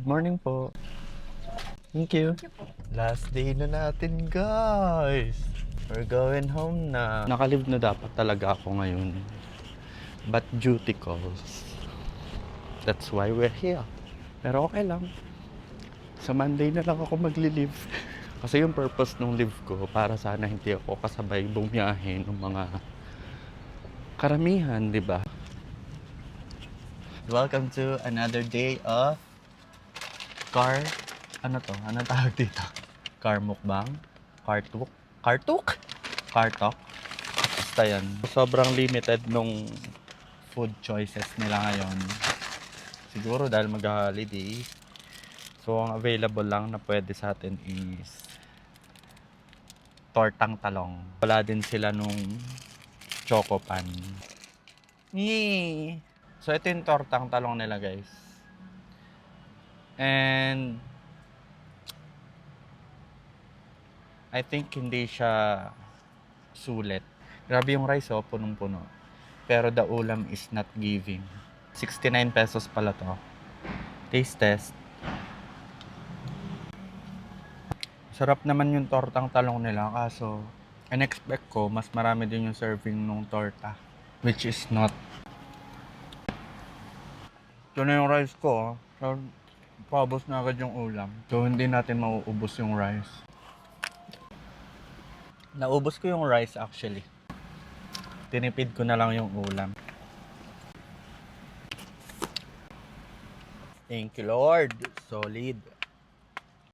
morning po. Thank you. Last day na natin, guys. We're going home na. Nakalib na dapat talaga ako ngayon. But duty calls. That's why we're here. Pero okay lang. Sa Monday na lang ako magli-leave. Kasi yung purpose ng leave ko, para sana hindi ako kasabay bumiyahe ng mga karamihan, di ba? Welcome to another day of car... Ano to? Ano tawag dito? Car mukbang? Car talk? Car talk? Car talk? Basta yan. Sobrang limited nung food choices nila ngayon. Siguro dahil mag-holiday. So, ang available lang na pwede sa atin is tortang talong. Wala din sila nung choco pan. Yee! So, ito yung tortang talong nila, guys. And I think hindi siya sulit. Grabe yung rice, oh, punong-puno. Pero the ulam is not giving. 69 pesos pala to. Taste test. Sarap naman yung tortang talong nila, kaso in-expect ko mas marami din yung serving nung torta, which is not. Ito na yung rice ko, oh. So, paubos na agad yung ulam. So, hindi natin mauubos yung rice. Naubos ko yung rice actually. Tinipid ko na lang yung ulam. Thank you, Lord. Solid.